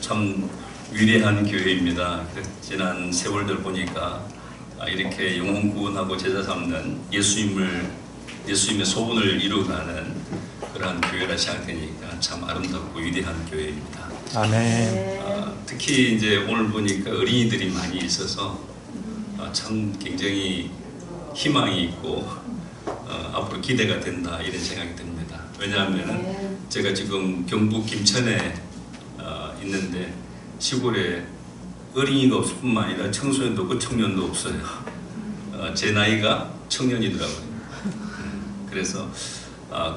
참 위대한 교회입니다. 지난 세월들 보니까 이렇게 영혼 구원하고 제자 삼는 예수님의 소원을 이루어가는 그러한 교회라 생각되니까 참 아름답고 위대한 교회입니다. 아멘. 특히 이제 오늘 보니까 어린이들이 많이 있어서 참 굉장히 희망이 있고 앞으로 기대가 된다 이런 생각이 듭니다. 왜냐하면 제가 지금 경북 김천에 있는데 시골에 어린이가 없을 뿐만 아니라 청소년도 없고 청년도 없어요. 제 나이가 청년이더라고요. 그래서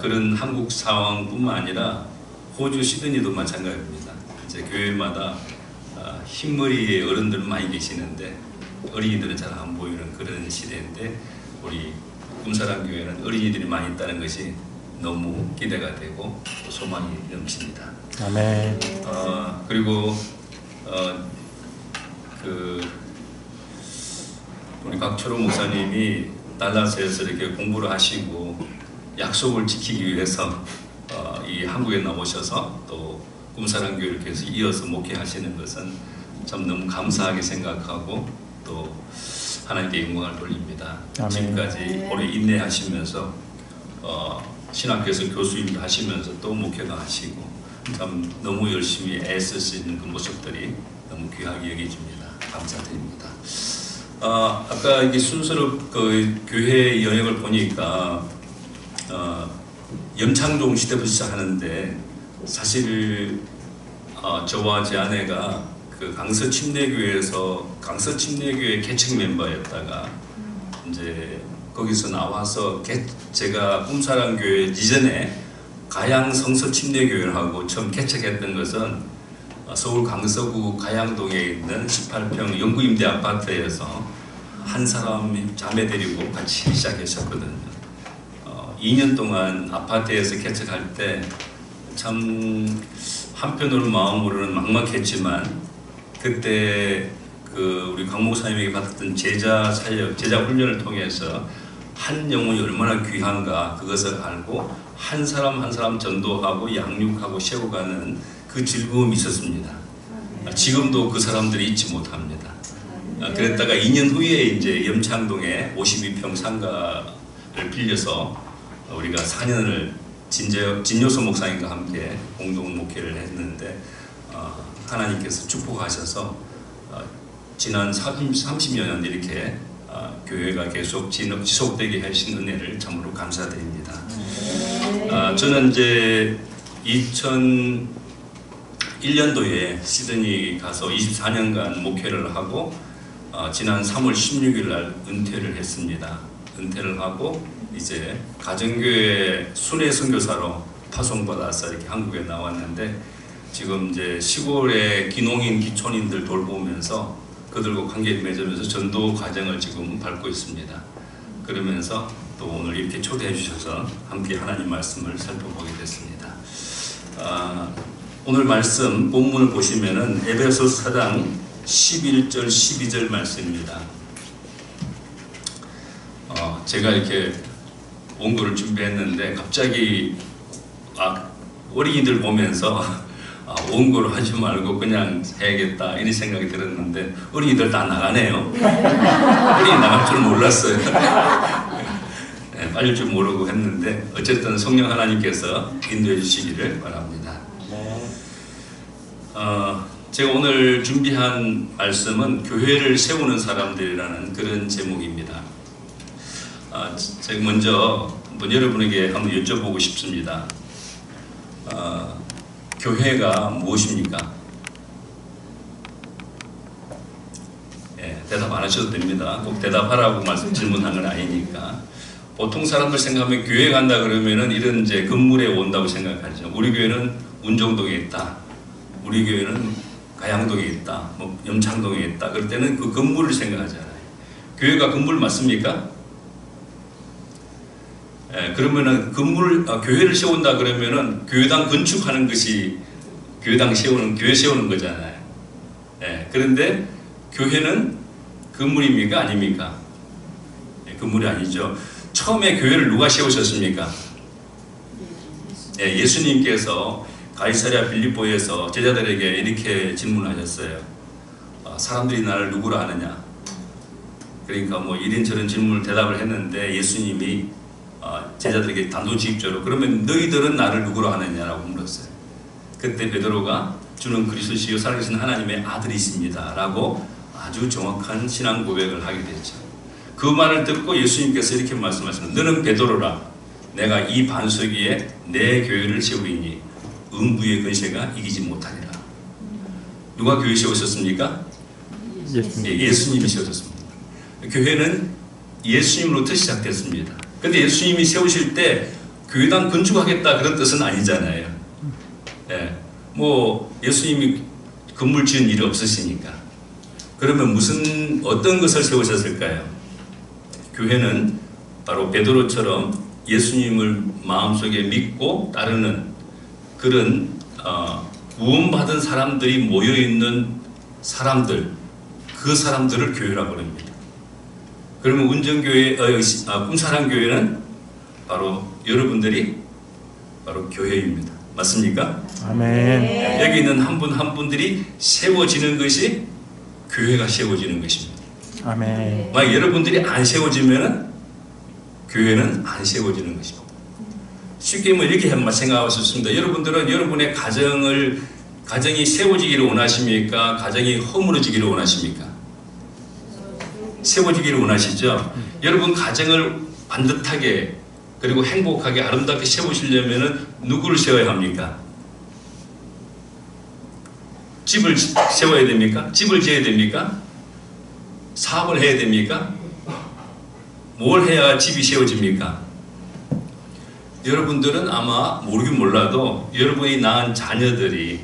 그런 한국 상황뿐만 아니라 호주 시드니도 마찬가지입니다. 이제 교회마다 흰머리의 어른들 많이 계시는데 어린이들은 잘 안 보이는 그런 시대인데 우리 꿈사랑교회는 어린이들이 많이 있다는 것이 너무 기대가 되고 또 소망이 넘칩니다. 아멘. 그리고 우리 박철호 목사님이 달라스에서 이렇게 공부를 하시고 약속을 지키기 위해서 이 한국에 나오셔서 또 꿈사랑교회를 계속 이어서 목회하시는 것은 참 너무 감사하게 생각하고 또 하나님께 영광을 돌립니다. 아멘. 지금까지 오래 인내하시면서 신학교에서 교수님도 하시면서 또 목회도 하시고 참 너무 열심히 애쓸 수 있는 그 모습들이 너무 귀하게 여겨집니다. 감사드립니다. 아까 이게 순서로 그 교회 여행을 보니까 염창동 시대부터 시작하는데 사실 저와 제 아내가 그 강서침례교회 개척 멤버였다가 이제 거기서 나와서 제가 꿈사랑교회 이전에 가양 성서침례교회를 하고 처음 개척했던 것은 서울 강서구 가양동에 있는 18평 영구임대 아파트에서 한 사람 자매 데리고 같이 시작했었거든요. 2년 동안 아파트에서 개척할 때 참 한편으로 마음으로는 막막했지만 그때 우리 강 목사님에게 받았던 제자 사역, 제자 훈련을 통해서 한 영혼이 얼마나 귀한가 그것을 알고 한 사람 한 사람 전도하고 양육하고 세워가는 그 즐거움이 있었습니다. 지금도 그 사람들이 잊지 못합니다. 그랬다가 2년 후에 이제 염창동에 52평 상가를 빌려서 우리가 4년을 진요소 목사님과 함께 공동 목회를 했는데 하나님께서 축복하셔서 지난 30여 년 이렇게 교회가 계속 지속되게 하신 은혜를 참으로 감사드립니다. 저는 이제 2001년도에 시드니 가서 24년간 목회를 하고 지난 3월 16일 날 은퇴를 했습니다. 은퇴를 하고 이제 가정교회 순회 선교사로 파송받아서 이렇게 한국에 나왔는데 지금 이제 시골의 기농인 기촌인들 돌보면서 그들과 관계를 맺으면서 전도 과정을 지금 밟고 있습니다. 그러면서 또 오늘 이렇게 초대해 주셔서 함께 하나님 말씀을 살펴보게 됐습니다. 오늘 말씀 본문을 보시면은 에베소서 4장 11절 12절 말씀입니다. 제가 이렇게 원고를 준비했는데 갑자기 어린이들 보면서 원고를 하지 말고 그냥 해야겠다 이런 생각이 들었는데 어린이들 다 나가네요. 어린이 나갈 줄 몰랐어요. 네, 빨릴 줄 모르고 했는데 어쨌든 성령 하나님께서 인도해 주시기를 바랍니다. 제가 오늘 준비한 말씀은 교회를 세우는 사람들이라는 그런 제목입니다. 제가 먼저 여러분에게 한번 여쭤보고 싶습니다. 교회가 무엇입니까? 대답 안 하셔도 됩니다. 꼭 대답하라고 질문한 건 아니니까. 보통 사람들 생각하면 교회 간다 그러면은 이런 이제 건물에 온다고 생각하죠. 우리 교회는 운정동에 있다. 우리 교회는 가양동에 있다. 뭐 염창동에 있다. 그럴 때는 그 건물을 생각하잖아요. 교회가 건물 맞습니까? 그러면은 교회를 세운다 그러면은 교회당 건축하는 것이 교회 세우는 거잖아요. 그런데 교회는 건물입니까? 아닙니까? 건물이 아니죠. 처음에 교회를 누가 세우셨습니까? 예수님께서 가이사랴 빌립보에서 제자들에게 이렇게 질문하셨어요. 사람들이 나를 누구로 아느냐? 그러니까 뭐 이런저런 질문을 대답을 했는데 예수님이 제자들에게 단도직입적으로 그러면 너희들은 나를 누구로 아느냐라고 물었어요. 그때 베드로가 주는 그리스도시요 살아계신 하나님의 아들이십니다 라고 아주 정확한 신앙 고백을 하게 됐죠. 그 말을 듣고 예수님께서 이렇게 말씀하시는 너는 베드로라 내가 이 반석 위에 내 교회를 세우리니 음부의 근세가 이기지 못하리라. 누가 교회 세우셨습니까? 예수님이 세우셨습니다. 교회는 예수님으로부터 시작됐습니다. 근데 예수님이 세우실 때 교회당 건축하겠다 그런 뜻은 아니잖아요. 예, 뭐 예수님이 건물 지은 일이 없으시니까. 그러면 어떤 것을 세우셨을까요? 교회는 바로 베드로처럼 예수님을 마음속에 믿고 따르는 그런 구원받은 사람들이 모여있는 사람들, 그 사람들을 교회라고 합니다. 그러면 운정교회, 꿈사랑교회는 바로 여러분들이 바로 교회입니다. 맞습니까? 아멘. 여기 있는 한 분 한 분들이 세워지는 것이 교회가 세워지는 것입니다. 아멘. 만약 여러분들이 안 세워지면 교회는 안 세워지는 것입니다. 쉽게 뭐 이렇게 생각할 수 있습니다. 여러분들은 여러분의 가정이 세워지기를 원하십니까? 가정이 허물어지기를 원하십니까? 세워지기를 원하시죠? 여러분 가정을 반듯하게 그리고 행복하게 아름답게 세우시려면 누구를 세워야 합니까? 집을 세워야 됩니까? 집을 지어야 됩니까? 사업을 해야 됩니까? 뭘 해야 집이 세워집니까? 여러분들은 아마 모르긴 몰라도 여러분이 낳은 자녀들이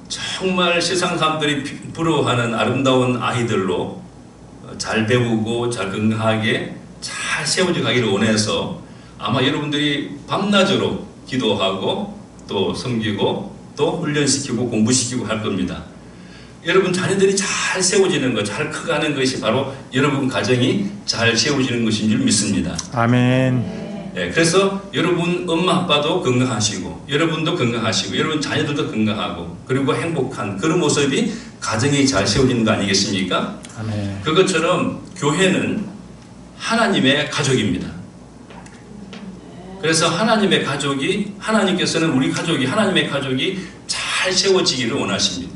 정말 세상 사람들이 부러워하는 아름다운 아이들로 잘 배우고 잘 건강하게 잘 세워져 가기를 원해서 아마 여러분들이 밤낮으로 기도하고 또 섬기고 또 훈련시키고 공부시키고 할 겁니다. 여러분 자녀들이 잘 세워지는 것, 잘 커가는 것이 바로 여러분 가정이 잘 세워지는 것인 줄 믿습니다. 아멘. 네, 그래서 여러분 엄마 아빠도 건강하시고 여러분도 건강하시고 여러분 자녀들도 건강하고 그리고 행복한 그런 모습이 가정이 잘 세워지는 거 아니겠습니까? 아멘. 그것처럼 교회는 하나님의 가족입니다. 그래서 하나님의 가족이 하나님께서는 우리 가족이 하나님의 가족이 잘 세워지기를 원하십니다.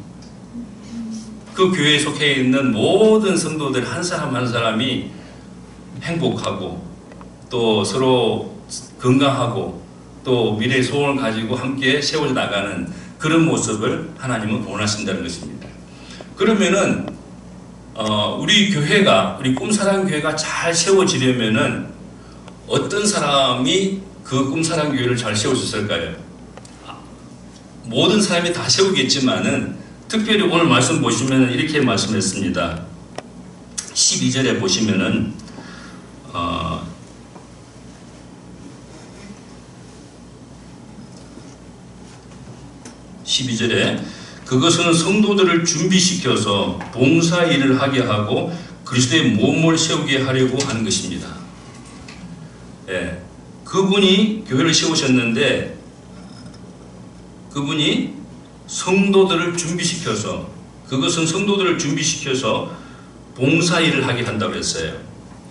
그 교회에 속해 있는 모든 성도들 한 사람 한 사람이 행복하고 또 서로 건강하고 또 미래의 소원을 가지고 함께 세워져 나가는 그런 모습을 하나님은 원하신다는 것입니다. 그러면은 우리 교회가 우리 꿈사랑교회가 잘 세워지려면은 어떤 사람이 그 꿈사랑교회를 잘 세워줬을까요? 모든 사람이 다 세우겠지만은 특별히 오늘 말씀 보시면 이렇게 말씀했습니다. 12절에 보시면은 12절에 그것은 성도들을 준비시켜서 봉사일을 하게 하고 그리스도의 몸을 세우게 하려고 하는 것입니다. 예, 그분이 교회를 세우셨는데 그분이 성도들을 준비시켜서 그것은 성도들을 준비시켜서 봉사일을 하게 한다고 했어요.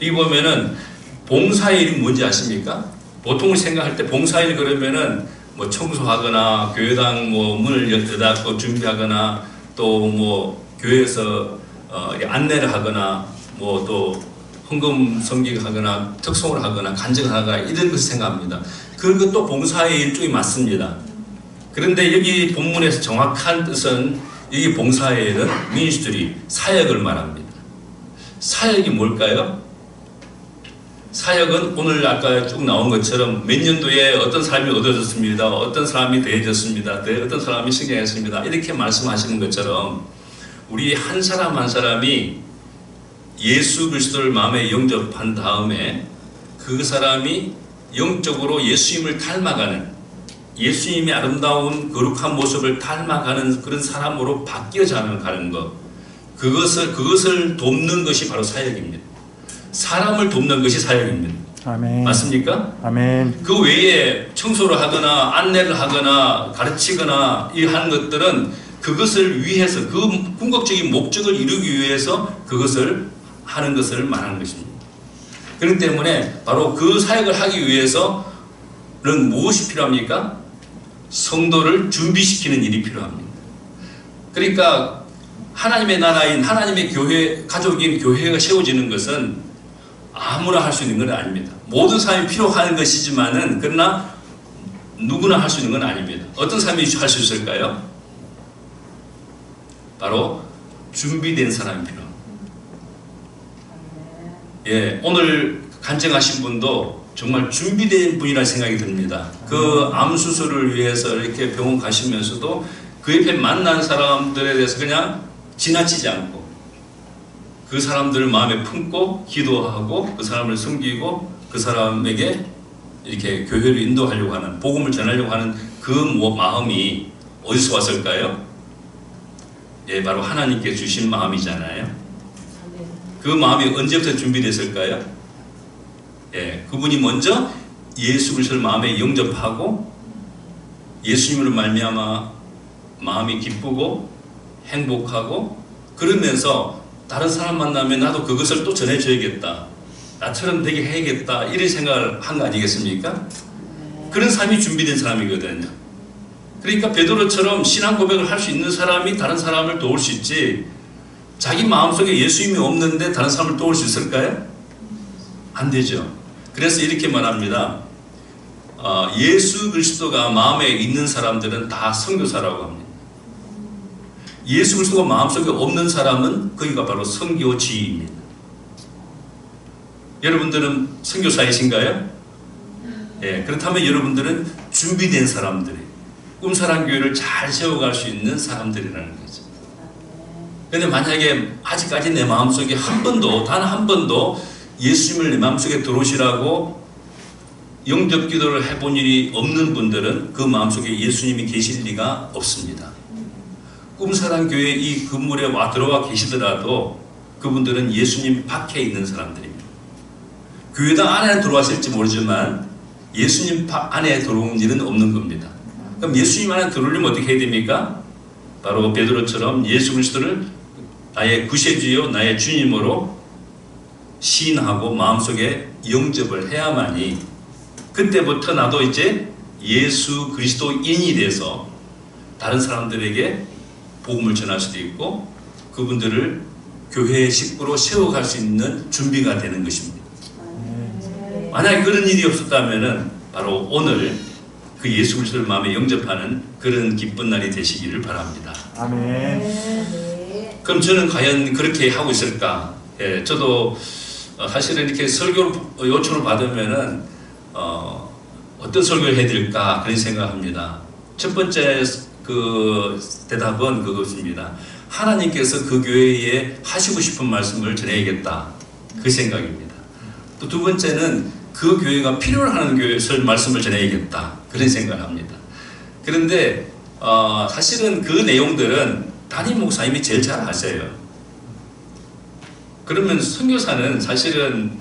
여기 보면은 봉사일이 뭔지 아십니까? 보통 생각할 때 봉사일 그러면은 뭐 청소하거나 교회당 뭐 문을 여닫고 준비하거나 또 뭐 교회에서 안내를 하거나 뭐 또 헌금 섬기하거나 특송을 하거나 간증을 하거나 이런 것을 생각합니다. 그것도 봉사의 일종이 맞습니다. 그런데 여기 본문에서 정확한 뜻은 여기 봉사의 일은 미니스트리 사역을 말합니다. 사역이 뭘까요? 사역은 오늘 아까 쭉 나온 것처럼 몇 년도에 어떤 사람이 얻어졌습니다. 어떤 사람이 대해졌습니다. 어떤 사람이 승계했습니다. 이렇게 말씀하시는 것처럼 우리 한 사람 한 사람이 예수 그리스도를 마음에 영접한 다음에 그 사람이 영적으로 예수님을 닮아가는 예수님의 아름다운 거룩한 모습을 닮아가는 그런 사람으로 바뀌어져 가는 것 그것을 돕는 것이 바로 사역입니다. 사람을 돕는 것이 사역입니다. 아멘. 맞습니까? 아멘. 그 외에 청소를 하거나 안내를 하거나 가르치거나 이 하는 것들은 그것을 위해서 그 궁극적인 목적을 이루기 위해서 그것을 하는 것을 말하는 것입니다. 그렇기 때문에 바로 그 사역을 하기 위해서는 무엇이 필요합니까? 성도를 준비시키는 일이 필요합니다. 그러니까 하나님의 나라인 하나님의 교회, 가족인 교회가 세워지는 것은 아무나 할 수 있는 건 아닙니다. 모든 사람이 필요한 것이지만은 그러나 누구나 할 수 있는 건 아닙니다. 어떤 사람이 할 수 있을까요? 바로 준비된 사람이 필요합니다. 예, 오늘 간증하신 분도 정말 준비된 분이라는 생각이 듭니다. 그 암 수술을 위해서 이렇게 병원 가시면서도 그 옆에 만난 사람들에 대해서 그냥 지나치지 않고 그 사람들을 마음에 품고 기도하고 그 사람을 섬기고 그 사람에게 이렇게 교회를 인도하려고 하는, 복음을 전하려고 하는 그 마음이 어디서 왔을까요? 예, 바로 하나님께 주신 마음이잖아요. 그 마음이 언제부터 준비됐을까요? 예, 그분이 먼저 예수 그리스도를 마음에 영접하고 예수님으로 말미암아 마음이 기쁘고 행복하고 그러면서 다른 사람 만나면 나도 그것을 또 전해줘야겠다, 나처럼 되게 해야겠다, 이런 생각을 한 거 아니겠습니까? 그런 삶이 준비된 사람이거든요. 그러니까 베드로처럼 신앙 고백을 할 수 있는 사람이 다른 사람을 도울 수 있지, 자기 마음속에 예수님이 없는데 다른 사람을 도울 수 있을까요? 안 되죠. 그래서 이렇게 말합니다. 예수 그리스도가 마음에 있는 사람들은 다 선교사라고 합니다. 예수 그리스도가 마음속에 없는 사람은 거기가 바로 선교지입니다. 여러분들은 선교사이신가요? 예, 그렇다면 여러분들은 준비된 사람들이 꿈사랑교회를 잘 세워갈 수 있는 사람들이라는 거죠. 그런데 만약에 아직까지 내 마음속에 한 번도, 단 한 번도 예수님을 내 마음속에 들어오시라고 영접 기도를 해본 일이 없는 분들은 그 마음속에 예수님이 계실 리가 없습니다. 꿈사랑교회 이 건물에 와 들어와 계시더라도 그분들은 예수님 밖에 있는 사람들입니다. 교회당 안에 들어왔을지 모르지만 예수님 안에 들어온 일은 없는 겁니다. 그럼 예수님 안에 들어오려면 어떻게 해야 됩니까? 바로 베드로처럼 예수 그리스도를 나의 구세주요 나의 주님으로 시인하고 마음속에 영접을 해야만이 그때부터 나도 이제 예수 그리스도인이 돼서 다른 사람들에게 복음을 전할 수도 있고 그분들을 교회의 식구로 세워갈 수 있는 준비가 되는 것입니다. 만약에 그런 일이 없었다면 바로 오늘 그 예수 그리스도를 마음에 영접하는 그런 기쁜 날이 되시기를 바랍니다. 아멘. 그럼 저는 과연 그렇게 하고 있을까? 예, 저도 사실은 이렇게 설교 요청을 받으면은 어떤 설교를 해야 될까 그런 생각합니다. 첫 번째 그 대답은 그것입니다. 하나님께서 그 교회에 하시고 싶은 말씀을 전해야겠다, 그 생각입니다. 또 두 번째는 그 교회가 필요로 하는 말씀을 전해야겠다, 그런 생각을 합니다. 그런데 사실은 그 내용들은 담임 목사님이 제일 잘 아세요. 그러면 선교사는 사실은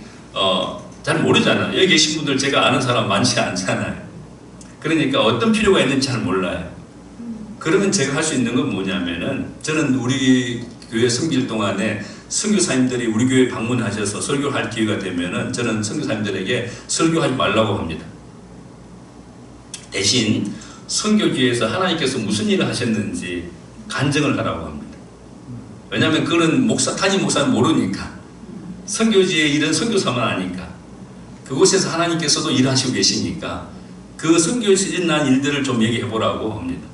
잘 모르잖아요. 여기 계신 분들 제가 아는 사람 많지 않잖아요. 그러니까 어떤 필요가 있는지 잘 몰라요. 그러면 제가 할 수 있는 건 뭐냐면은, 저는 우리 교회 섬길 동안에 선교사님들이 우리 교회 방문하셔서 설교할 기회가 되면은 저는 선교사님들에게 설교하지 말라고 합니다. 대신 선교지에서 하나님께서 무슨 일을 하셨는지 간증을 하라고 합니다. 왜냐하면 그런 담임 목사는 모르니까, 선교지의 일은 선교사만 아니까, 그곳에서 하나님께서도 일하시고 계시니까 그 선교지에 일어난 일들을 좀 얘기해 보라고 합니다.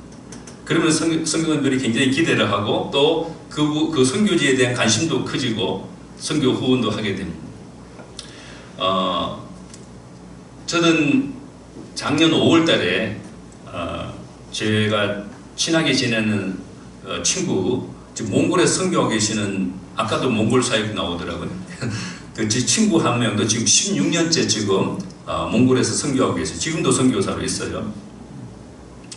그러면 선교사님들이 굉장히 기대를 하고 또 그 선교지에 대한 관심도 커지고 선교 후원도 하게 됩니다. 저는 작년 5월 달에 제가 친하게 지내는 친구, 지금 몽골에서 선교하고 계시는, 아까도 몽골 사역 나오더라고요. 그 친구 한 명도 지금 16년째 지금 몽골에서 선교하고 계세요. 지금도 선교사로 있어요.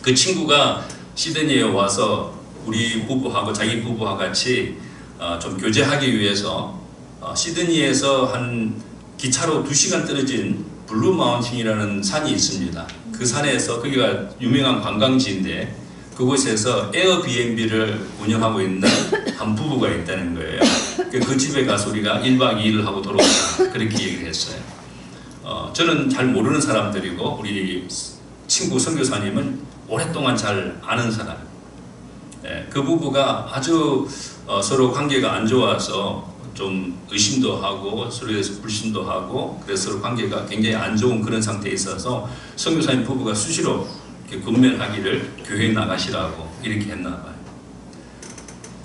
그 친구가 시드니에 와서 우리 부부하고 자기 부부와 같이 좀 교제하기 위해서 시드니에서 한 기차로 2시간 떨어진 블루 마운틴이라는 산이 있습니다. 그 산에서 거기가 유명한 관광지인데 그곳에서 에어비앤비를 운영하고 있는 한 부부가 있다는 거예요. 그 집에 가서 우리가 1박 2일을 하고 돌아오자 그렇게 얘기를 했어요. 저는 잘 모르는 사람들이고 우리 친구 선교사님은 오랫동안 잘 아는 사람. 그 부부가 아주 서로 관계가 안 좋아서 좀 의심도 하고 서로에서 불신도 하고 그래서 서로 관계가 굉장히 안 좋은 그런 상태에 있어서 선교사님 부부가 수시로 권면하기를 교회에 나가시라고 이렇게 했나 봐요.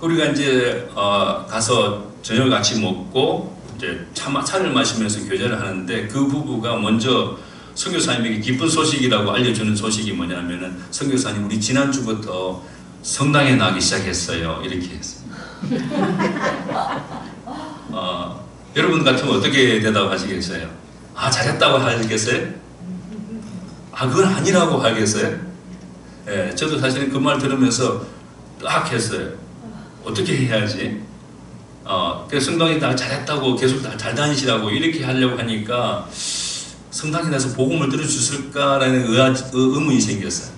우리가 이제 가서 저녁을 같이 먹고 이제 차를 마시면서 교제를 하는데 그 부부가 먼저 선교사님에게 기쁜 소식이라고 알려주는 소식이 뭐냐면은 선교사님 우리 지난주부터 성당에 나기 시작했어요. 이렇게 했어요. 여러분 같으면 어떻게 대답하시겠어요? 아 잘했다고 하겠어요? 아 그건 아니라고 하겠어요? 예, 저도 사실은 그 말 들으면서 딱 했어요. 어떻게 해야지? 그래서 성당에 나 잘했다고 계속 잘 다니시라고 이렇게 하려고 하니까 성당에 가서 복음을 들어주실까라는 의문이 생겼어요.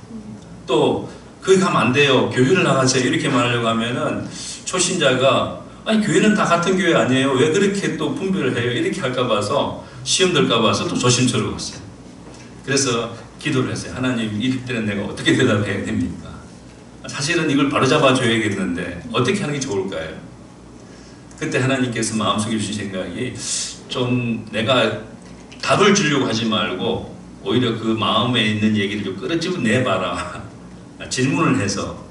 또 거기 가면 안 돼요. 교회를 나가세요. 이렇게 말하려고 하면은 초신자가 아니 교회는 다 같은 교회 아니에요. 왜 그렇게 또 분별을 해요? 이렇게 할까 봐서 시험 들까 봐서 또 조심스러웠어요. 그래서 기도를 했어요. 하나님 이럴 때는 내가 어떻게 대답해야 됩니까? 사실은 이걸 바로잡아 줘야겠는데 어떻게 하는 게 좋을까요? 그때 하나님께서 마음속에 주신 생각이 좀 내가 답을 주려고 하지 말고 오히려 그 마음에 있는 얘기를 좀 끌어집어내봐라. 질문을 해서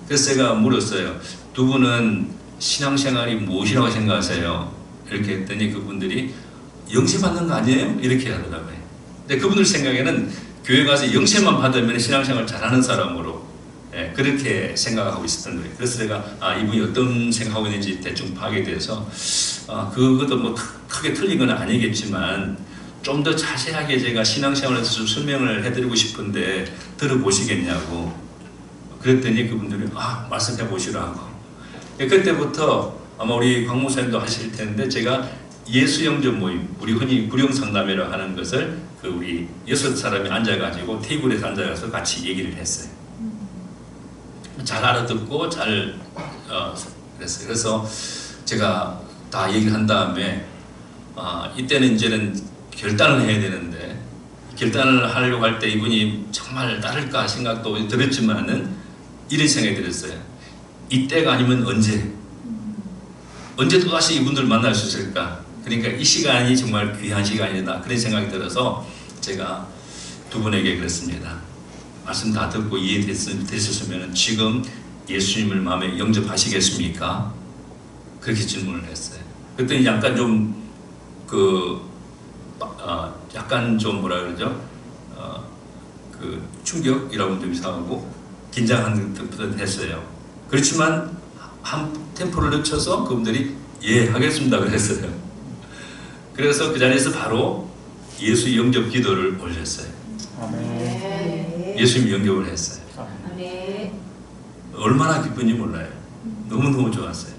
그래서 제가 물었어요. 두 분은 신앙생활이 무엇이라고 생각하세요? 이렇게 했더니 그분들이 영세받는 거 아니에요? 이렇게 하더라고요. 근데 그분들 생각에는 교회 가서 영세만 받으면 신앙생활 잘하는 사람으로 그렇게 생각하고 있었던 거예요. 그래서 제가 이분이 어떤 생각하고 있는지 대충 파악이 돼서 그것도 뭐 크게 틀린 건 아니겠지만 좀 더 자세하게 제가 신앙생활에 대해서 설명을 해드리고 싶은데 들어보시겠냐고 그랬더니 그분들이 말씀해 보시라고. 그때부터 아마 우리 곽 목사님도 하실 텐데 제가 예수 영접 모임, 우리 흔히 구령 상담회라고 하는 것을 우리 6사람이 앉아가지고 테이블에서 앉아서 같이 얘기를 했어요. 잘 알아듣고 잘 그랬어요. 그래서 제가 다 얘기를 한 다음에 이때는 이제는 결단을 해야 되는데 결단을 하려고 할 때 이분이 정말 따를까 생각도 들었지만은 이런 생각이 들었어요. 이때가 아니면 언제 또다시 이분들 만날 수 있을까? 그러니까 이 시간이 정말 귀한 시간이다. 그런 생각이 들어서 제가 두 분에게 그랬습니다. 말씀 다 듣고 이해되셨으면 지금 예수님을 마음에 영접하시겠습니까? 그렇게 질문을 했어요. 그랬더니 약간 좀 약간 좀 뭐라 그러죠? 충격이라고 좀 이상하고 긴장한 듯 했어요. 그렇지만 한 템포를 늦춰서 그분들이 예 하겠습니다 그랬어요. 그래서 그 자리에서 바로 예수 영접 기도를 올렸어요. 아멘. 예수님 영접을 했어요. 아멘. 얼마나 기쁜지 몰라요. 너무너무 좋았어요.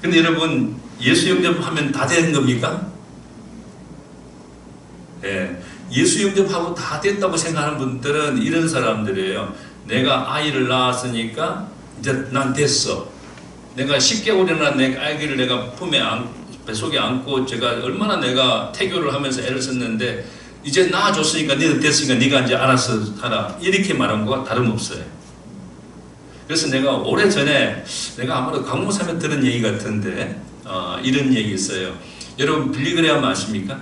근데 여러분 예수 영접하면 다 되는 겁니까? 예, 예수 영접하고 다 됐다고 생각하는 분들은 이런 사람들이에요. 내가 아이를 낳았으니까 이제 난 됐어. 내가 10개월이나 내 아기를 내가 뱃속에 안고 제가 얼마나 내가 태교를 하면서 애를 썼는데 이제 낳아줬으니까 너는 됐으니까 네가 이제 알아서 하라. 이렇게 말한 거와 다름없어요. 그래서 내가 오래전에 내가 아무래도 강목사님에 들은 얘기 같은데 이런 얘기 있어요. 여러분 빌리그레함 아십니까?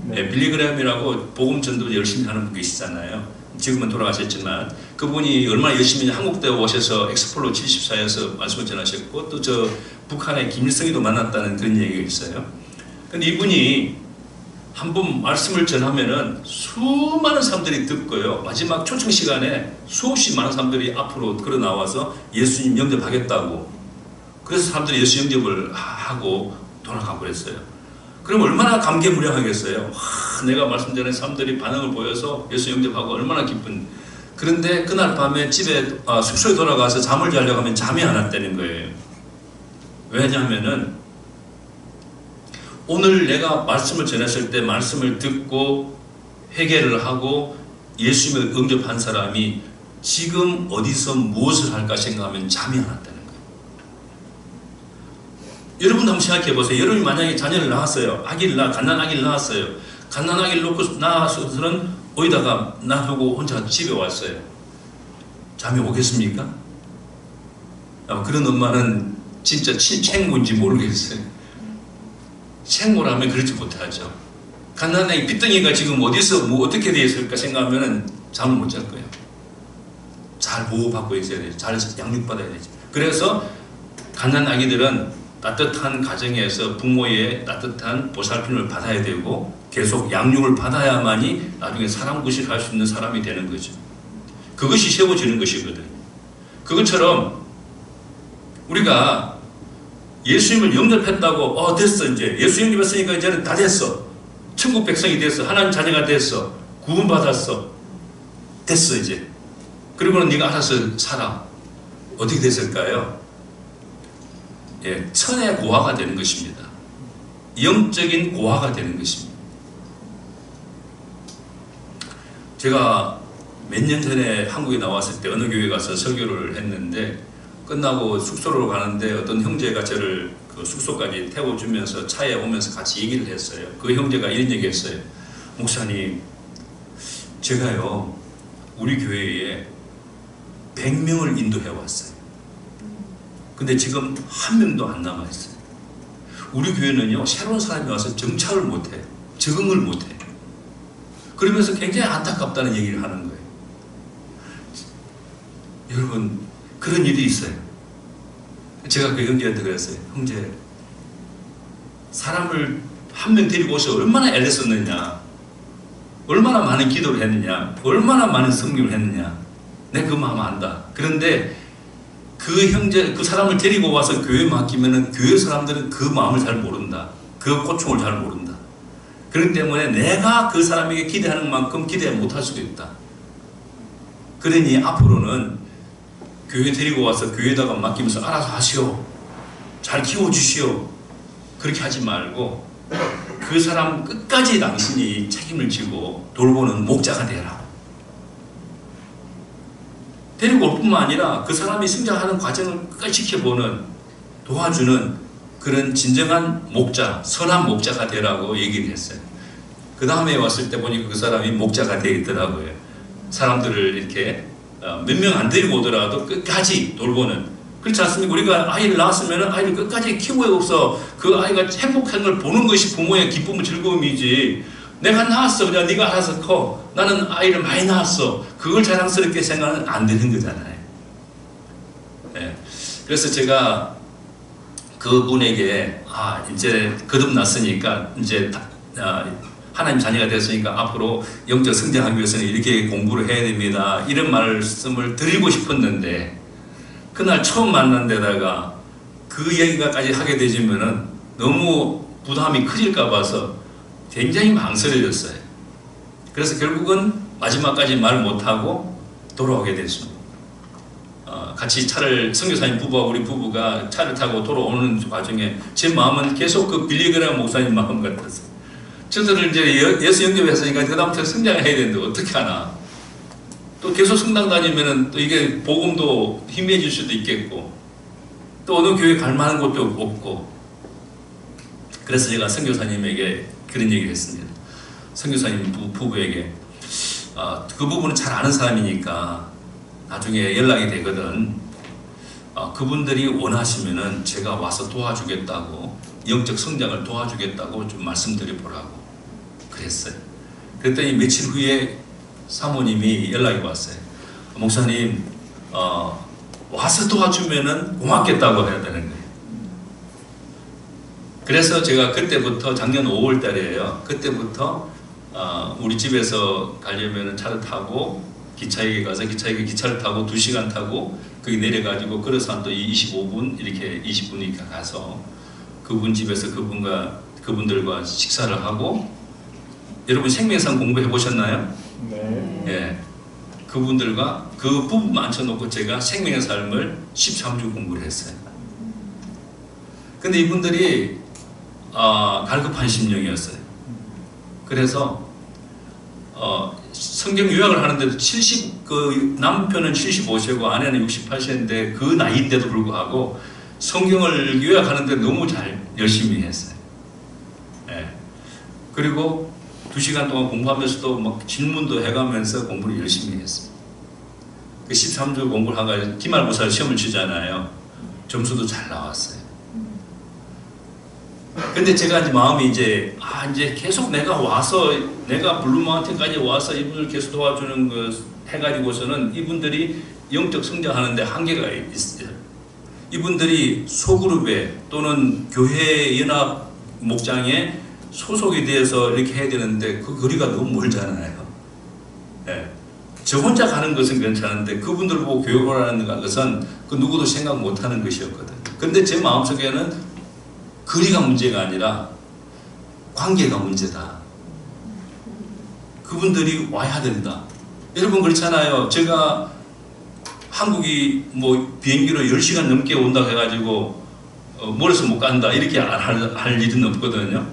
네, 빌리그레함이라고 복음 전도 열심히 하는 분 계시잖아요. 지금은 돌아가셨지만 그분이 얼마나 열심히 한국대 오셔서 엑스폴로 74에서 말씀을 전하셨고 또 저 북한의 김일성이도 만났다는 그런 얘기가 있어요. 근데 이분이 한 번 말씀을 전하면은 수많은 사람들이 듣고요. 마지막 초청 시간에 수없이 많은 사람들이 앞으로 걸어 나와서 예수님 영접하겠다고. 그래서 사람들이 예수 영접을 하고 돌아가고 그랬어요. 그럼 얼마나 감개무량하겠어요. 내가 말씀 전에 사람들이 반응을 보여서 예수 영접하고 얼마나 기쁜. 그런데 그날 밤에 숙소에 돌아가서 잠을 자려고 하면 잠이 안 왔다는 거예요. 왜냐하면은 오늘 내가 말씀을 전했을 때 말씀을 듣고 회개를 하고 예수님을 응접한 사람이 지금 어디서 무엇을 할까 생각하면 잠이 안 왔다는 거예요. 여러분 한번 생각해 보세요. 여러분이 만약에 자녀를 낳았어요. 갓난아기를 낳았어요. 갓난아기를 놓고 나와서는 어디다가 놔두고 혼자 집에 왔어요. 잠이 오겠습니까? 그런 엄마는 진짜 챙모인지 모르겠어요. 챙모라면 그렇지 못하죠. 갓난아기 삐뚤이가 지금 어디서 어떻게 되어 있을까 생각하면 잠을 못 잘 거예요. 잘 보호받고 있어야 돼요. 잘 양육받아야 되죠. 그래서 갓난아기들은 따뜻한 가정에서 부모의 따뜻한 보살핌을 받아야 되고 계속 양육을 받아야만이 나중에 사람구실을 할 수 있는 사람이 되는 거죠. 그것이 세워지는 것이거든요. 그것처럼 우리가 예수님을 영접했다고 됐어 이제 예수 영접했으니까 이제는 다 됐어. 천국 백성이 됐어. 하나님 자녀가 됐어. 구원받았어. 됐어 이제. 그리고는 네가 알아서 살아. 어떻게 됐을까요? 예, 천의 고아가 되는 것입니다. 영적인 고아가 되는 것입니다. 제가 몇 년 전에 한국에 나왔을 때 어느 교회 가서 설교를 했는데 끝나고 숙소로 가는데 어떤 형제가 저를 그 숙소까지 태워주면서 차에 오면서 같이 얘기를 했어요. 그 형제가 이런 얘기 했어요. 목사님, 제가요 우리 교회에 100명을 인도해 왔어요. 근데 지금 한 명도 안 남아있어요. 우리 교회는요 새로운 사람이 와서 정착을 못해요. 적응을 못해요. 그러면서 굉장히 안타깝다는 얘기를 하는 거예요. 여러분 그런 일이 있어요. 제가 그 형제한테 그랬어요. 형제, 사람을 한 명 데리고 오셔서 얼마나 애썼느냐, 얼마나 많은 기도를 했느냐, 얼마나 많은 성경을 했느냐, 내가 그 마음 안다. 그런데 그 형제, 그 사람을 데리고 와서 교회에 맡기면은 교회 사람들은 그 마음을 잘 모른다. 그 고충을 잘 모른다. 그렇기 때문에 내가 그 사람에게 기대하는 만큼 기대 못할 수도 있다. 그러니 앞으로는 교회 데리고 와서 교회에다가 맡기면서 알아서 하시오. 잘 키워주시오. 그렇게 하지 말고 그 사람 끝까지 당신이 책임을 지고 돌보는 목자가 되라. 데리고 올 뿐만 아니라 그 사람이 성장하는 과정을 끝까지 지켜보는, 도와주는 그런 진정한 목자, 선한 목자가 되라고 얘기를 했어요. 그 다음에 왔을 때 보니까 그 사람이 목자가 되어 있더라고요. 사람들을 이렇게 몇 명 안 데리고 오더라도 끝까지 돌보는. 그렇지 않습니까? 우리가 아이를 낳았으면 아이를 끝까지 키우고서 그 아이가 행복한 걸 보는 것이 부모의 기쁨, 즐거움이지. 내가 낳았어, 그냥 네가 알아서 커. 나는 아이를 많이 낳았어. 그걸 자랑스럽게 생각하면 안 되는 거잖아요. 네. 그래서 제가 그분에게 이제 거듭났으니까 이제 하나님 자녀가 됐으니까 앞으로 영적 성장하기 위해서는 이렇게 공부를 해야 됩니다. 이런 말씀을 드리고 싶었는데 그날 처음 만난 데다가 그 얘기까지 하게 되지면은 너무 부담이 커질까 봐서 굉장히 망설여졌어요. 그래서 결국은 마지막까지 말 못하고 돌아오게 됐습니다. 같이 차를, 선교사님 부부와 우리 부부가 차를 타고 돌아오는 과정에 제 마음은 계속 그 빌리그레이 목사님 마음 같았어요. 저들을 이제 예수 영접했으니까 그다음부터 성장해야 되는데 어떻게 하나. 또 계속 성당 다니면은 또 이게 복음도 희미해질 수도 있겠고, 또 어느 교회 갈 만한 곳도 없고. 그래서 제가 선교사님에게 그런 얘기를 했습니다. 선교사님 부부에게 그 부분은 잘 아는 사람이니까 나중에 연락이 되거든. 그분들이 원하시면은 제가 와서 도와주겠다고, 영적 성장을 도와주겠다고 좀 말씀드려보라고 그랬어요. 그랬더니 며칠 후에 사모님이 연락이 왔어요. 목사님, 와서 도와주면은 고맙겠다고 해야 되는 거예요. 그래서 제가 그때부터 작년 5월 달이에요. 그때부터 우리 집에서 가려면 차를 타고 기차역에 가서 기차를 타고 2시간 타고 거기 내려가지고 걸어서 한 또 25분 이렇게 20분이니까 가서 그분 집에서 그분들과 식사를 하고. 여러분 생명상 공부해 보셨나요? 네. 예. 그분들과 그 부부만 앉혀놓고 제가 생명의 삶을 13주 공부를 했어요. 근데 이분들이 갈급한 심령이었어요. 그래서 성경 요약을 하는데도 남편은 75세고 아내는 68세인데 그 나이인데도 불구하고 성경을 요약하는데 너무 열심히 했어요. 예. 그리고 2시간 동안 공부하면서도 막 질문도 해가면서 공부를 열심히 했어요. 그 13주 공부를 하고 기말고사 시험을 치잖아요. 점수도 잘 나왔어요. 근데 제가 이제 마음이 이제 계속 내가 블루마운틴까지 와서 이분을 계속 도와주는 거 해가지고서는 이분들이 영적 성장하는데 한계가 있어요. 이분들이 소그룹에 또는 교회 연합 목장에 소속이 되어서 이렇게 해야 되는데 그 거리가 너무 멀잖아요. 네. 저 혼자 가는 것은 괜찮은데 그분들 보고 교육을 하는 것은 그 누구도 생각 못하는 것이었거든요. 근데 제 마음속에는 거리가 문제가 아니라 관계가 문제다. 그분들이 와야 된다. 여러분 그렇잖아요. 제가 한국이 뭐 비행기로 10시간 넘게 온다고 해가지고 멀어서 못 간다 이렇게 할 일은 없거든요.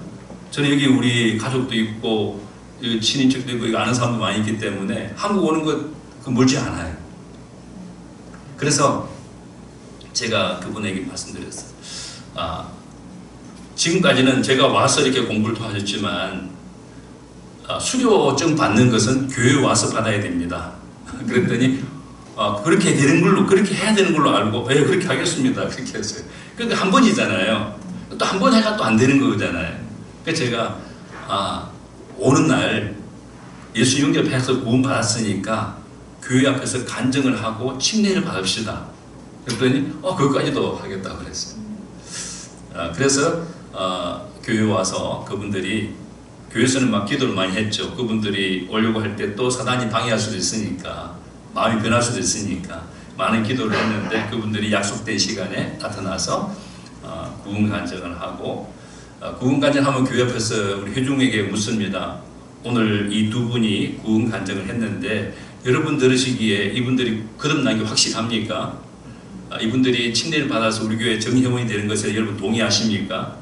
저는 여기 우리 가족도 있고 친인척도 있고 아는 사람도 많이 있기 때문에 한국 오는 것 멀지 않아요. 그래서 제가 그분에게 말씀드렸어요. 지금까지는 제가 와서 이렇게 공부를 도와줬지만 수료증 받는 것은 교회에 와서 받아야 됩니다. 그랬더니 그렇게 되는 걸로, 그렇게 해야 되는 걸로 알고 그렇게 하겠습니다. 그렇게 했어요. 그러니까 한 번이잖아요. 또 한 번 해가 또 안 되는 거잖아요. 그래서 제가 오는 날 예수 영접해서 구원 받았으니까 교회 앞에서 간증을 하고 침례를 받읍시다. 그랬더니 그것까지도 하겠다고 그랬어요. 그래서 교회 와서 그분들이 교회에서는 막 기도를 많이 했죠. 그분들이 오려고 할 때 또 사단이 방해할 수도 있으니까 마음이 변할 수도 있으니까 많은 기도를 했는데 그분들이 약속된 시간에 나타나서 구원 간증을 하고 구원 간증하면 교회 앞에서 우리 회중에게 묻습니다. 오늘 이 두 분이 구원 간증을 했는데 여러분 들으시기에 이분들이 거듭난 게 확실합니까? 이분들이 침례를 받아서 우리 교회 정회원이 되는 것에 여러분 동의하십니까?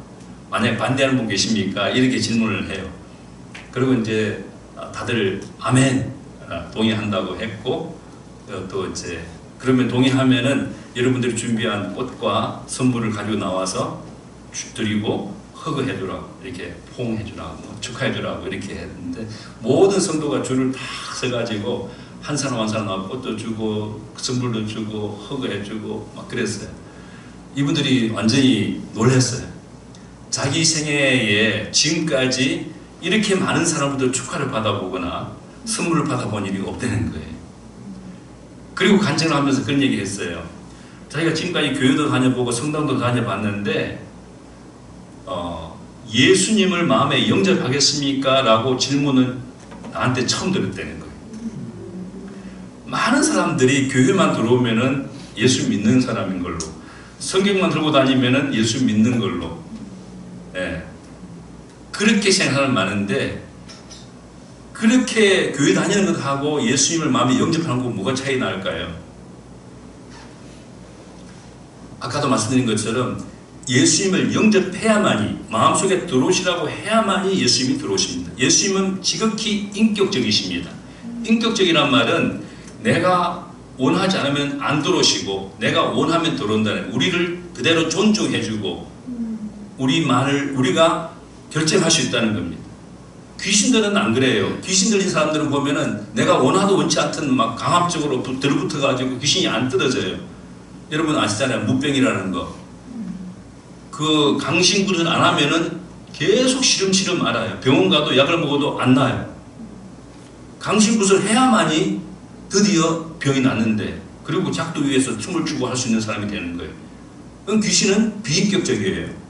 만약 반대하는 분 계십니까? 이렇게 질문을 해요. 그리고 이제 다들 아멘 동의한다고 했고 또 이제 그러면 동의하면은 여러분들이 준비한 꽃과 선물을 가지고 나와서 드리고 허그해 주라고 이렇게 포옹해 주라고 축하해 주라고 이렇게 했는데 모든 성도가 줄을 다 서가지고 한 사람 한 사람 나와 꽃도 주고 선물도 주고 허그해 주고 막 그랬어요. 이분들이 완전히 놀랐어요. 자기 생애에 지금까지 이렇게 많은 사람들 축하를 받아보거나 선물을 받아본 일이 없다는 거예요. 그리고 간증을 하면서 그런 얘기 했어요. 자기가 지금까지 교회도 다녀보고 성당도 다녀봤는데 예수님을 마음에 영접하겠습니까? 라고 질문을 나한테 처음 들었다는 거예요. 많은 사람들이 교회만 들어오면은 예수 믿는 사람인 걸로 성경만 들고 다니면은 예수 믿는 걸로 그렇게 생각하는 많은데 그렇게 교회 다니는 것하고 예수님을 마음에 영접하는 거 뭐가 차이 날까요? 아까도 말씀드린 것처럼 예수님을 영접해야만이 마음속에 들어오시라고 해야만이 예수님이 들어오십니다. 예수님은 지극히 인격적이십니다. 인격적이란 말은 내가 원하지 않으면 안 들어오시고 내가 원하면 들어온다는 우리를 그대로 존중해주고 우리가 결정할 수 있다는 겁니다. 귀신들은 안 그래요. 귀신 들린 사람들은 보면은 내가 원하도 원치 않든 막 강압적으로 들어붙어가지고 귀신이 안 뜯어져요. 여러분 아시잖아요. 무병이라는 거. 그 강신구를 안 하면은 계속 시름시름 앓아요. 병원 가도 약을 먹어도 안 나아요. 강신구를 해야만이 드디어 병이 낫는데 그리고 작두 위에서 춤을 추고 할 수 있는 사람이 되는 거예요. 그럼 귀신은 비인격적이에요.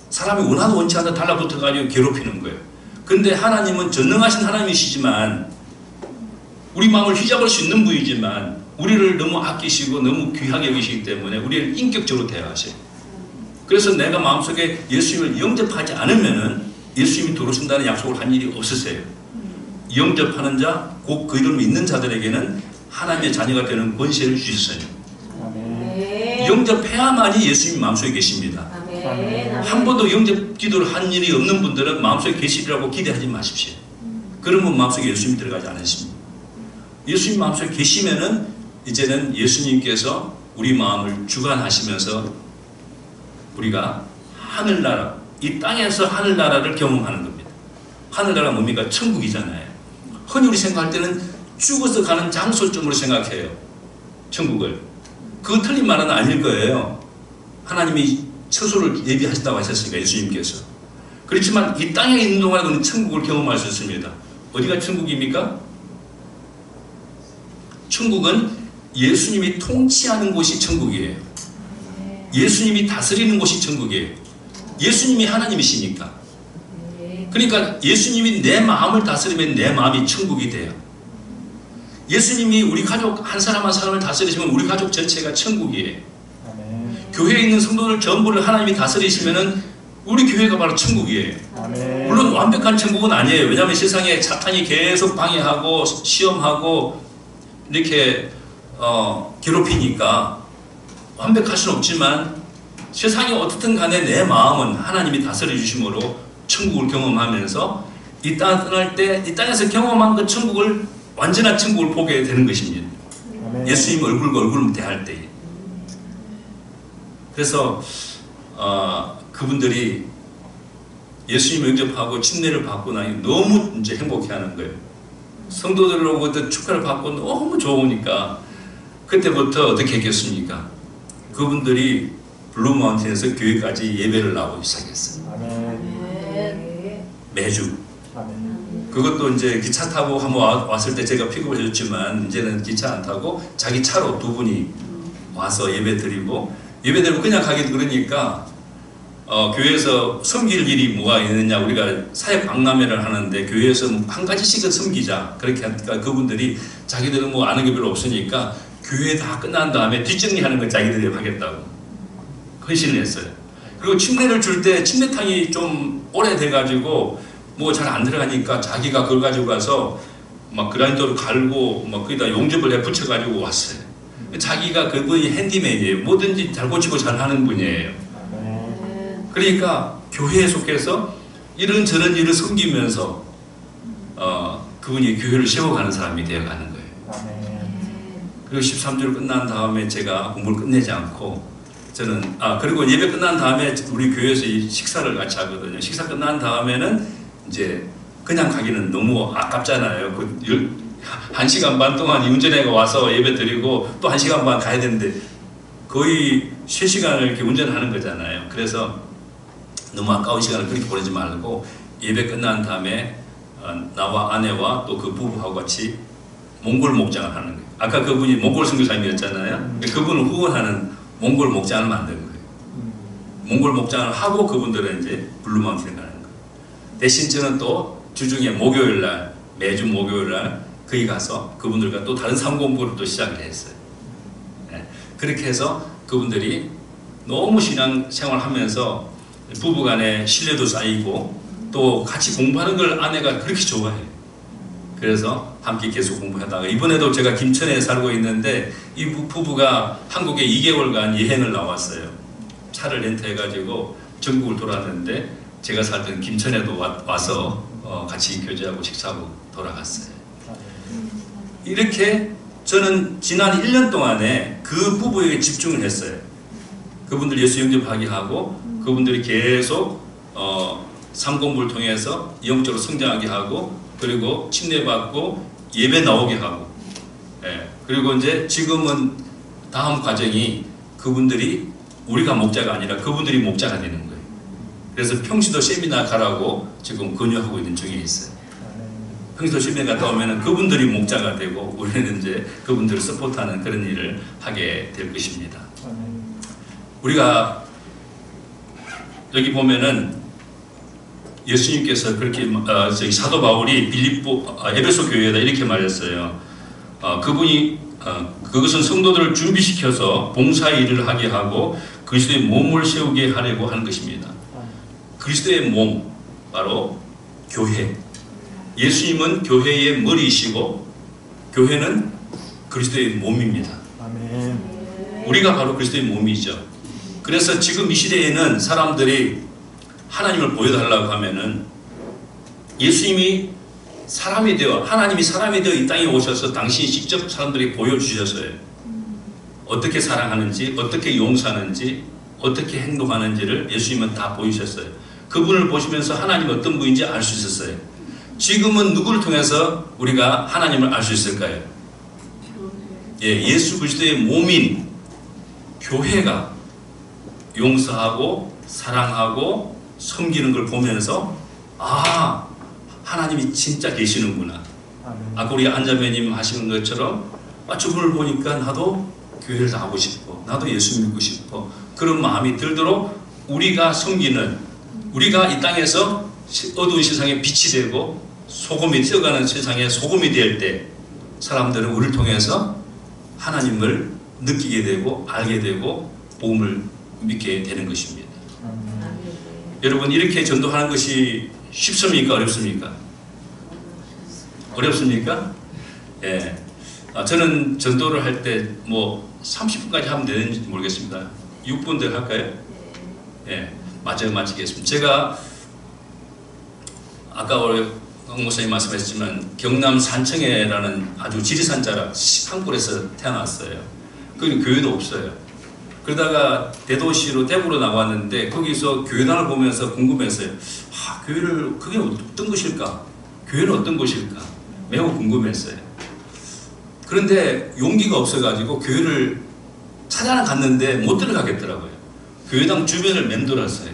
사람이 원하도 원치 않다 달라붙어가지고 괴롭히는 거예요. 근데 하나님은 전능하신 하나님이시지만 우리 마음을 휘잡을 수 있는 분이지만 우리를 너무 아끼시고 너무 귀하게 여기시기 때문에 우리를 인격적으로 대하셔요. 그래서 내가 마음속에 예수님을 영접하지 않으면은 예수님이 들어오신다는 약속을 한 일이 없으세요. 영접하는 자, 곧 그 이름을 믿는 자들에게는 하나님의 자녀가 되는 권세를 주셨어요. 영접해야만이 예수님 마음속에 계십니다. 한 번도 영접 기도를 한 일이 없는 분들은 마음속에 계시리라고 기대하지 마십시오. 그러면 마음속에 예수님이 들어가지 않으십니다. 예수님 마음속에 계시면은 이제는 예수님께서 우리 마음을 주관하시면서 우리가 하늘나라, 이 땅에서 하늘나라를 경험하는 겁니다. 하늘나라가 뭡니까? 천국이잖아요. 흔히 우리 생각할 때는 죽어서 가는 장소점으로 생각해요. 천국을. 그거 틀린 말은 아닐 거예요. 하나님이 처소를 예비하셨다고 하셨으니까 예수님께서. 그렇지만 이 땅에 있는 동안 우리는 천국을 경험할 수 있습니다. 어디가 천국입니까? 천국은 예수님이 통치하는 곳이 천국이에요. 예수님이 다스리는 곳이 천국이에요. 예수님이 하나님이시니까. 그러니까 예수님이 내 마음을 다스리면 내 마음이 천국이 돼요. 예수님이 우리 가족 한 사람 한 사람을 다스리시면 우리 가족 전체가 천국이에요. 교회에 있는 성도들 전부를 하나님이 다스리시면은 우리 교회가 바로 천국이에요. 물론 완벽한 천국은 아니에요. 왜냐하면 세상에 사탄이 계속 방해하고 시험하고 이렇게 괴롭히니까 완벽할 수는 없지만 세상이 어떻든 간에 내 마음은 하나님이 다스려 주심으로 천국을 경험하면서 이 땅 떠날 때 이 땅에서 경험한 그 천국을 완전한 천국을 보게 되는 것입니다. 예수님 얼굴과 얼굴을 대할 때에. 그래서 그분들이 예수님 영접하고 침례를 받고 나니 너무 이제 행복해하는 거예요. 성도들로부터 축하를 받고 너무 좋으니까 그때부터 어떻게 했겠습니까? 그분들이 블루마운틴에서 교회까지 예배를 나오기 시작했어요. 매주. 그것도 이제 기차 타고 한번 왔을 때 제가 픽업을 해줬지만 이제는 기차 안 타고 자기 차로 두 분이 와서 예배 드리고 예배 드리고 그냥 가기도 그러니까 교회에서 섬길 일이 뭐가 있느냐, 우리가 사역 박람회를 하는데 교회에서 한 가지씩은 섬기자 그렇게 하니까 그분들이 자기들은 뭐 아는 게 별로 없으니까 교회 다 끝난 다음에 뒷정리하는 걸 자기들이 하겠다고 헌신을 했어요. 그리고 침례를 줄 때 침례탕이 좀 오래돼가지고 뭐 잘 안 들어가니까 자기가 그걸 가지고 가서 막 그라인더로 갈고 막 거기다 용접을 해 붙여가지고 왔어요. 자기가 그분이 핸디맨이에요. 뭐든지 잘 고치고 잘 하는 분이에요. 그러니까 교회에 속해서 이런저런 일을 섬기면서 그분이 교회를 세워가는 사람이 되어가는 거예요. 그리고 13주를 끝난 다음에 제가 공부를 끝내지 않고 저는 그리고 예배 끝난 다음에 우리 교회에서 이 식사를 같이 하거든요. 식사 끝난 다음에는 이제 그냥 가기는 너무 아깝잖아요. 그 1시간 반 동안 운전해가 와서 예배 드리고 또 1시간 반 가야 되는데 거의 3시간을 이렇게 운전하는 거잖아요. 그래서 너무 아까운 시간을 그렇게 보내지 말고 예배 끝난 다음에 나와 아내와 또 그 부부하고 같이 몽골 목장을 하는 거예요. 아까 그분이 몽골 선교사님이었잖아요. 그분을 후원하는 몽골 목장을 만든 거예요. 몽골 목장을 하고 그분들은 이제 블루마운틴에 가는 거예요. 대신 저는 또 주중에 목요일날, 매주 목요일날 거기 가서 그분들과 또 다른 삼공부를 또 시작을 했어요. 네. 그렇게 해서 그분들이 너무 신앙 생활하면서 부부간에 신뢰도 쌓이고 또 같이 공부하는 걸 아내가 그렇게 좋아해요. 그래서 함께 계속 공부하다가 이번에도 제가 김천에 살고 있는데 이 부부가 한국에 2개월간 여행을 나왔어요. 차를 렌트해가지고 전국을 돌았는데 제가 살던 김천에도 와서 같이 교제하고 식사하고 돌아갔어요. 이렇게 저는 지난 1년 동안에 그 부부에게 집중을 했어요. 그분들 예수 영접하게 하고 그분들이 계속 삼공부를 통해서 영적으로 성장하게 하고 그리고 침례받고 예배 나오게 하고 그리고 이제 지금은 다음 과정이 그분들이 우리가 목자가 아니라 그분들이 목자가 되는 거예요. 그래서 평시도 세미나 가라고 지금 권유하고 있는 중에 있어요. 평시도 세미나 갔다 오면 그분들이 목자가 되고 우리는 이제 그분들을 서포트하는 그런 일을 하게 될 것입니다. 우리가 여기 보면은 예수님께서 그렇게 사도 바울이 에베소 교회에다 이렇게 말했어요. 그분이 그것은 성도들을 준비시켜서 봉사의 일을 하게 하고 그리스도의 몸을 세우게 하려고 하는 것입니다. 그리스도의 몸, 바로 교회. 예수님은 교회의 머리이시고 교회는 그리스도의 몸입니다. 우리가 바로 그리스도의 몸이죠. 그래서 지금 이 시대에는 사람들이 하나님을 보여달라고 하면은 예수님이 사람이 되어, 하나님이 사람이 되어 이 땅에 오셔서 당신이 직접 사람들이 보여주셨어요. 어떻게 사랑하는지, 어떻게 용서하는지, 어떻게 행동하는지를 예수님은 다 보이셨어요. 그분을 보시면서 하나님이 어떤 분인지 알 수 있었어요. 지금은 누구를 통해서 우리가 하나님을 알 수 있을까요? 예수 그리스도의 몸인 교회가 용서하고 사랑하고 섬기는 걸 보면서 아, 하나님이 진짜 계시는구나. 아까 우리 안자매님 하시는 것처럼 저분을 보니까 나도 교회를 나가고 싶어. 나도 예수 믿고 싶어. 그런 마음이 들도록 우리가 섬기는, 우리가 이 땅에서 어두운 세상에 빛이 되고 소금이 뛰어가는 세상에 소금이 될 때 사람들은 우리를 통해서 하나님을 느끼게 되고 알게 되고 복음을 믿게 되는 것입니다. 여러분, 이렇게 전도하는 것이 쉽습니까? 어렵습니까? 어렵습니까? 예. 저는 전도를 할 때 뭐 30분까지 하면 되는지 모르겠습니다. 6분 더 할까요? 예. 마치겠습니다. 제가 아까 우리 황 목사님 말씀하셨지만 경남 산청에라는 아주 지리산자라 산골에서 태어났어요. 거기 교회도 없어요. 그러다가 대도시로 대구로 나왔는데 거기서 교회당을 보면서 궁금했어요. 교회를 그게 어떤 것일까? 교회는 어떤 것일까? 매우 궁금했어요. 그런데 용기가 없어가지고 교회를 찾아는 갔는데 못 들어가겠더라고요. 교회당 주변을 맴돌았어요.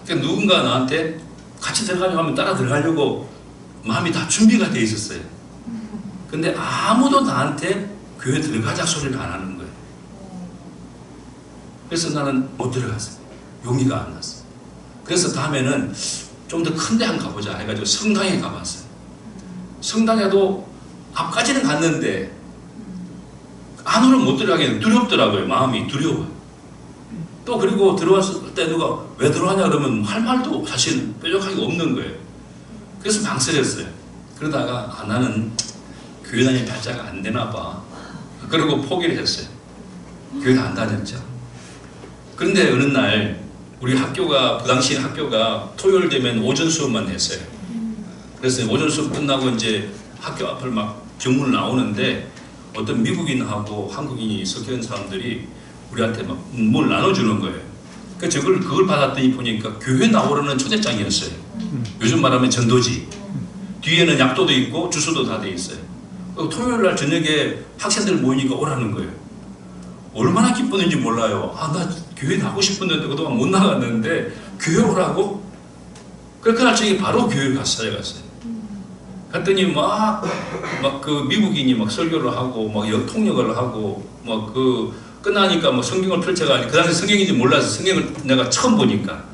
그러니까 누군가 나한테 같이 들어가려고 하면 따라 들어가려고 마음이 다 준비가 돼 있었어요. 근데 아무도 나한테 교회 들어가자 소리를 안 하는 거예요. 그래서 나는 못 들어갔어요. 용기가 안 났어요. 그래서 다음에는 좀 더 큰 데 한번 가보자 해가지고 성당에 가봤어요. 성당에도 앞까지는 갔는데 안으로 못 들어가겠는 두렵더라고요. 마음이 두려워요. 또 그리고 들어왔을 때 누가 왜 들어가냐 그러면 할 말도 사실 뾰족하게 없는 거예요. 그래서 망설였어요. 그러다가 나는 교회 다닐 발자가 안 되나 봐. 그러고 포기를 했어요. 교회를 안 다녔죠. 그런데 어느 날 우리 학교가, 그 당시 학교가 토요일 되면 오전 수업만 했어요. 그래서 오전 수업 끝나고 이제 학교 앞을 막 정문을 나오는데 어떤 미국인하고 한국인이 섞여 있는 사람들이 우리한테 막 뭘 나눠주는 거예요. 그래서 그걸 받았더니 보니까 교회 나오라는 초대장이었어요. 요즘 말하면 전도지. 뒤에는 약도도 있고 주소도 다 돼 있어요. 토요일 날 저녁에 학생들 모이니까 오라는 거예요. 얼마나 기뻤는지 몰라요. 나 교회 나가고 싶었는데 그동안 못 나갔는데 교회 오라고? 그래서 그날 저녁에 바로 교회 찾아갔어요. 갔더니 막 그 미국인이 막 설교를 하고 막 통역을 하고 막 끝나니까 뭐 성경을 펼쳐가지고, 그 당시 성경인지 몰라서 성경을 내가 처음 보니까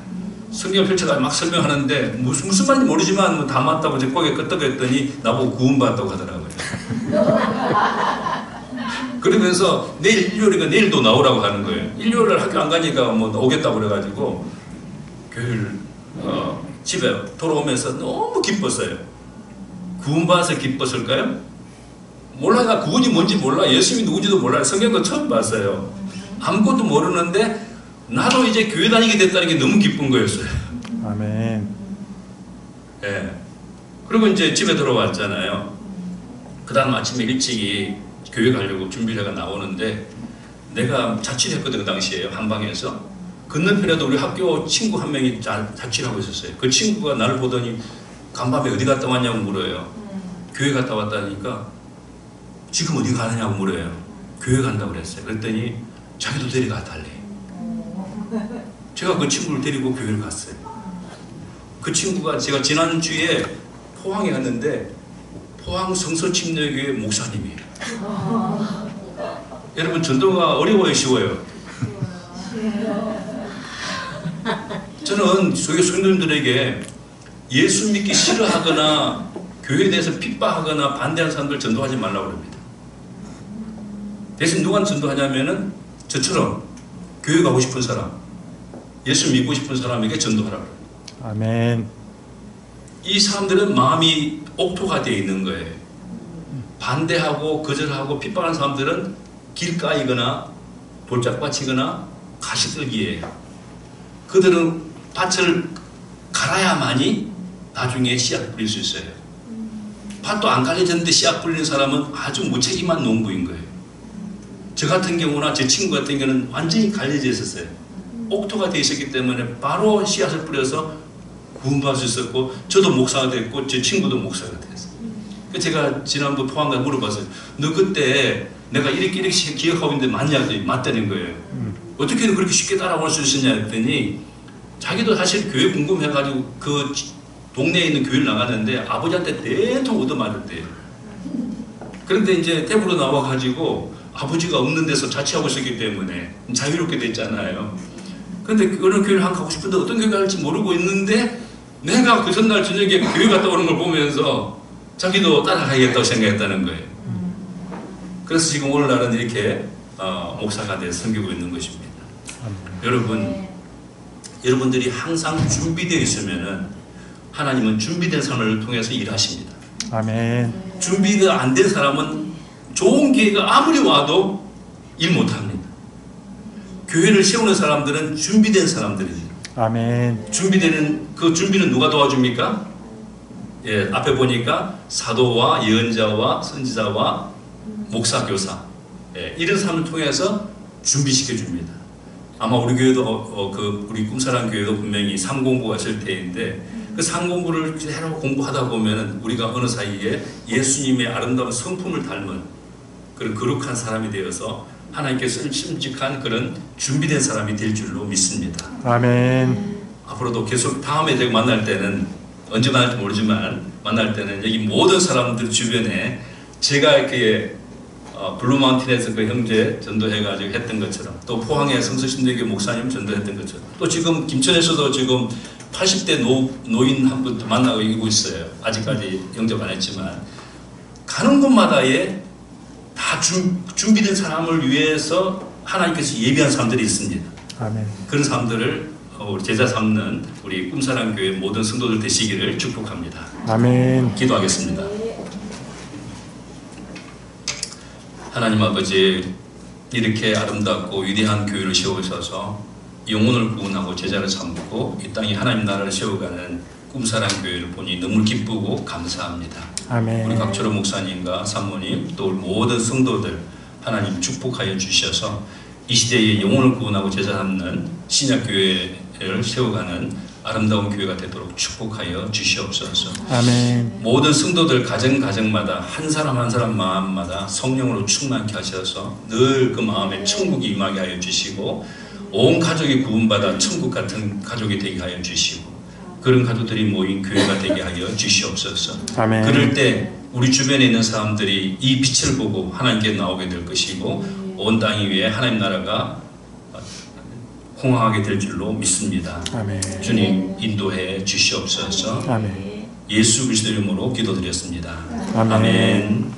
성경을 펼쳐가지고 막 설명하는데 무슨 말인지 모르지만 뭐 다 맞다고 이제 고개 끄덕였더니 나보고 구원받았다고 하더라고요. 그러면서 내일 일요일이니까 내일도 나오라고 하는 거예요. 일요일날 학교 안 가니까 뭐 오겠다고 그래가지고 교회를 집에 돌아오면서 너무 기뻤어요. 구원받아서 기뻤을까요? 몰라. 나 구원이 뭔지 몰라. 예수님이 누군지도 몰라요. 성경도 처음 봤어요. 아무것도 모르는데 나도 이제 교회 다니게 됐다는 게 너무 기쁜 거였어요. 아멘. 예. 그리고 이제 집에 들어왔잖아요. 그 다음 아침에 일찍이 교회 가려고 준비해가 나오는데 내가 자취를 했거든. 그 당시에요. 한방에서. 건너편에도 우리 학교 친구 한 명이 자취를 하고 있었어요. 그 친구가 나를 보더니 간밤에 어디 갔다 왔냐고 물어요. 교회 갔다 왔다니까 지금 어디 가느냐고 물어요. 교회 간다고 그랬어요. 그랬더니 자기도 데려가 달래. 제가 그 친구를 데리고 교회를 갔어요. 그 친구가 제가 지난주에 포항에 갔는데 포항 성서침례교회 목사님이에요. 여러분, 전도가 어려워요, 쉬워요? 저는 저희 성도님들에게 예수 믿기 싫어하거나 교회에 대해서 핍박하거나 반대하는 사람들 전도하지 말라고 합니다. 대신 누가 전도하냐면은 저처럼 교회 가고 싶은 사람, 예수 믿고 싶은 사람에게 전도하라고 합니다. 아멘. 이 사람들은 마음이 옥토가 되어 있는 거예요. 반대하고 거절하고 핍박하는 사람들은 길가이거나 돌짝밭이거나 가시들기예요. 그들은 밭을 갈아야만이 나중에 씨앗 뿌릴 수 있어요. 밭도 안 갈려졌는데 씨앗 뿌리는 사람은 아주 무책임한 농부인 거예요. 저 같은 경우나 제 친구 같은 경우는 완전히 갈려져 있었어요. 옥토가 되어 있었기 때문에 바로 씨앗을 뿌려서 구원받을 수 있었고, 저도 목사가 됐고 제 친구도 목사가 됐어요. 제가 지난번 포항 가서 물어봤어요. 너 그때 내가 이렇게 기억하고 있는데 맞냐? 맞다는 거예요. 어떻게 그렇게 쉽게 따라올 수 있었냐 했더니, 자기도 사실 교회 궁금해가지고 그 동네에 있는 교회를 나갔는데 아버지한테 대통 얻어맞았대요. 그런데 이제 대구로 나와가지고 아버지가 없는 데서 자취하고 있었기 때문에 자유롭게 됐잖아요. 그런데 어느 교회를 가고 싶은데 어떤 교회 갈지 모르고 있는데, 내가 그 전날 저녁에 교회 갔다 오는 걸 보면서 자기도 따라가야겠다고 생각했다는 거예요. 그래서 지금 오늘날은 이렇게 목사가 돼서 섬기고 있는 것입니다. 여러분들이 항상 준비되어 있으면은 하나님은 준비된 삶을 통해서 일하십니다. 아멘. 준비가 안 된 사람은 좋은 기회가 아무리 와도 일 못합니다. 교회를 세우는 사람들은 준비된 사람들입니다. 아멘. 그 준비는 누가 도와줍니까? 예, 앞에 보니까 사도와 예언자와 선지자와 목사, 교사, 예, 이런 사람을 통해서 준비시켜 줍니다. 아마 우리 교회도 우리 꿈사랑 교회도 분명히 삼공부가 있을 때인데, 그 삼공부를 해로 공부하다 보면은 우리가 어느 사이에 예수님의 아름다운 성품을 닮은 그런 거룩한 사람이 되어서 하나님께서 심직한 그런 준비된 사람이 될 줄로 믿습니다. 아멘. 앞으로도 계속 다음에 제가 만날 때는, 언제 만날지 모르지만 만날 때는 여기 모든 사람들 주변에 제가 이렇게 블루마운틴에서 그 형제 전도해가지고 했던 것처럼, 또 포항에 성서신대교 목사님 전도했던 것처럼, 또 지금 김천에서도 지금 80대 노인 한 분 만나고 있어요. 아직까지 영접 안 했지만 가는 곳마다에 다 준비된 사람을 위해서 하나님께서 예비한 사람들이 있습니다. 아멘. 그런 사람들을 제자 삼는 우리 꿈사랑 교회 모든 성도들 되시기를 축복합니다. 아멘. 기도하겠습니다. 하나님 아버지, 이렇게 아름답고 위대한 교회를 세우셔서 영혼을 구원하고 제자를 삼고 이 땅에 하나님 나라를 세워가는 꿈사랑 교회를 보니 너무 기쁘고 감사합니다. 아멘. 우리 박철호 목사님과 사모님, 또 우리 모든 성도들 하나님 축복하여 주셔서 이 시대에 영혼을 구원하고 제자 삼는 신약교회를 세워가는 아름다운 교회가 되도록 축복하여 주시옵소서. 아멘. 모든 성도들 가정마다 한 사람 한 사람 마음마다 성령으로 충만케 하셔서 늘 그 마음에 천국이 임하게 하여 주시고, 온 가족이 구원받아 천국 같은 가족이 되게 하여 주시고, 그런 가족들이 모인 교회가 되게 하여 주시옵소서. 아멘. 그럴 때 우리 주변에 있는 사람들이 이 빛을 보고 하나님께 나오게 될 것이고, 온 땅 위에 하나님 나라가 홍황하게 될 줄로 믿습니다. 아멘. 주님 인도해 주시옵소서. 아멘. 예수 그리스도 이름으로 기도드렸습니다. 아멘. 아멘.